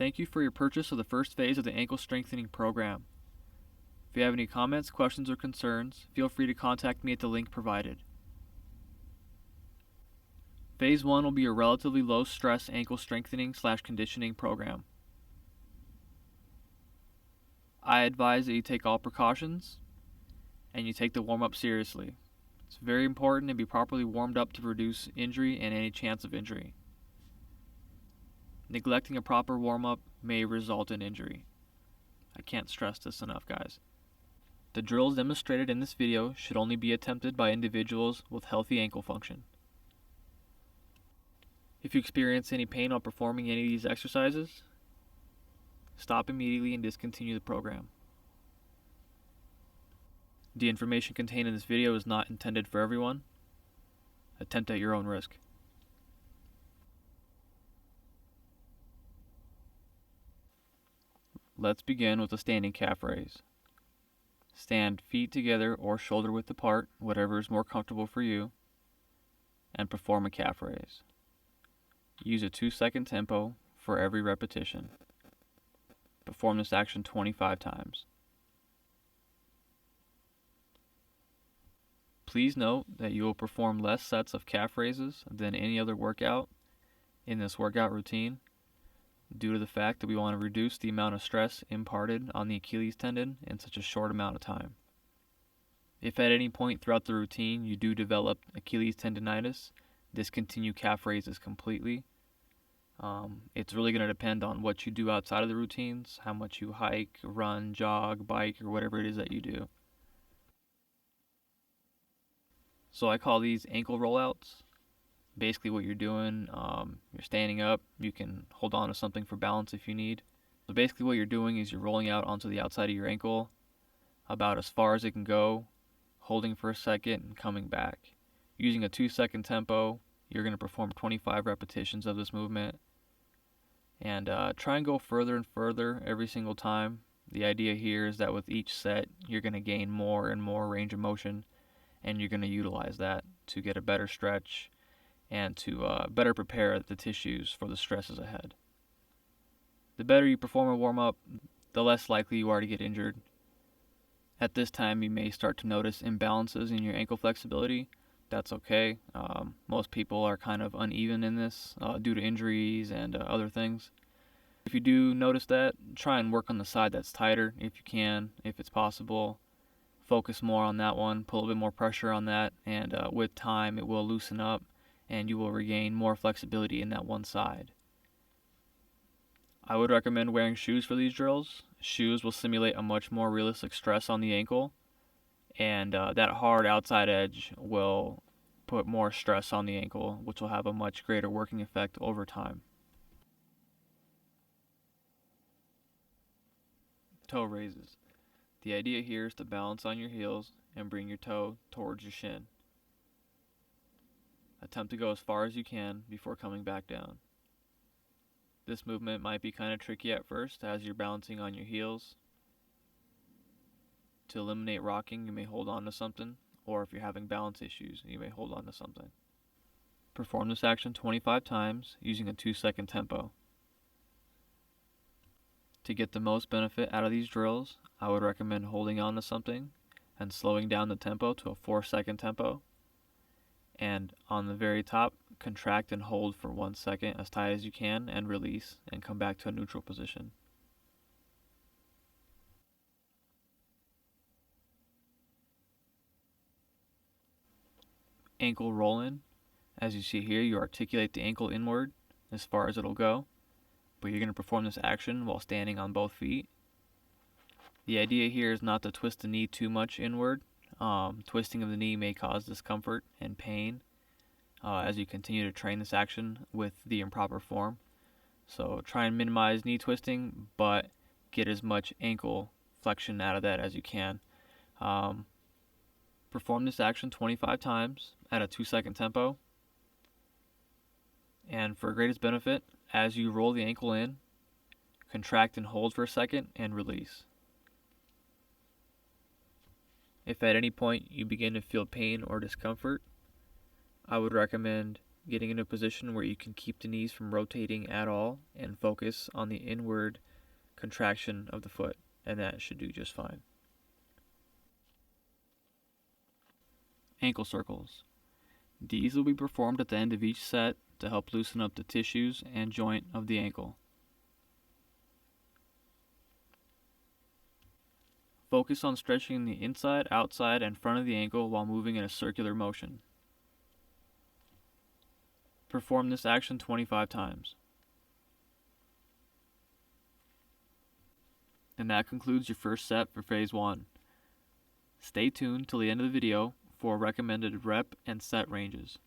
Thank you for your purchase of the first phase of the ankle strengthening program. If you have any comments, questions, or concerns, feel free to contact me at the link provided. Phase 1 will be a relatively low stress ankle strengthening / conditioning program. I advise that you take all precautions and you take the warm-up seriously. It's very important to be properly warmed up to reduce injury and any chance of injury. Neglecting a proper warm-up may result in injury. I can't stress this enough, guys. The drills demonstrated in this video should only be attempted by individuals with healthy ankle function. If you experience any pain while performing any of these exercises, stop immediately and discontinue the program. The information contained in this video is not intended for everyone. Attempt at your own risk. Let's begin with a standing calf raise. Stand feet together or shoulder width apart, whatever is more comfortable for you, and perform a calf raise. Use a 2-second tempo for every repetition. Perform this action 25 times. Please note that you will perform less sets of calf raises than any other workout in this workout routine due to the fact that we want to reduce the amount of stress imparted on the Achilles tendon in such a short amount of time. If at any point throughout the routine you do develop Achilles tendonitis, discontinue calf raises completely. It's really going to depend on what you do outside of the routines, how much you hike, run, jog, bike, or whatever it is that you do. So I call these ankle rollouts. Basically what you're doing, you're standing up, you can hold on to something for balance if you need. So basically what you're doing is you're rolling out onto the outside of your ankle about as far as it can go, holding for a second and coming back. Using a 2-second tempo, you're going to perform 25 repetitions of this movement. And try and go further and further every single time. The idea here is that with each set, you're going to gain more and more range of motion, and you're going to utilize that to get a better stretch and to better prepare the tissues for the stresses ahead. The better you perform a warm-up, the less likely you are to get injured. At this time, you may start to notice imbalances in your ankle flexibility. That's okay. Most people are kind of uneven in this due to injuries and other things. If you do notice that, try and work on the side that's tighter if you can, if it's possible. Focus more on that one, put a little bit more pressure on that, and with time it will loosen up and you will regain more flexibility in that one side. I would recommend wearing shoes for these drills. Shoes will simulate a much more realistic stress on the ankle, and that hard outside edge will put more stress on the ankle, which will have a much greater working effect over time. Toe raises. The idea here is to balance on your heels and bring your toe towards your shin. Attempt to go as far as you can before coming back down. This movement might be kind of tricky at first as you're balancing on your heels. To eliminate rocking, you may hold on to something, or if you're having balance issues, you may hold on to something. Perform this action 25 times using a 2-second tempo. To get the most benefit out of these drills, I would recommend holding on to something and slowing down the tempo to a 4-second tempo. And on the very top, contract and hold for 1 second as tight as you can and release and come back to a neutral position. Ankle roll in. As you see here, you articulate the ankle inward as far as it'll go, but you're going to perform this action while standing on both feet. The idea here is not to twist the knee too much inward. Twisting of the knee may cause discomfort and pain as you continue to train this action with the improper form. So try and minimize knee twisting, but get as much ankle flexion out of that as you can. Perform this action 25 times at a 2-second tempo. And for greatest benefit, as you roll the ankle in, contract and hold for a second and release. If at any point you begin to feel pain or discomfort, I would recommend getting in a position where you can keep the knees from rotating at all and focus on the inward contraction of the foot, and that should do just fine. Ankle circles. These will be performed at the end of each set to help loosen up the tissues and joint of the ankle. Focus on stretching the inside, outside, and front of the ankle while moving in a circular motion. Perform this action 25 times. And that concludes your first set for phase 1. Stay tuned till the end of the video for recommended rep and set ranges.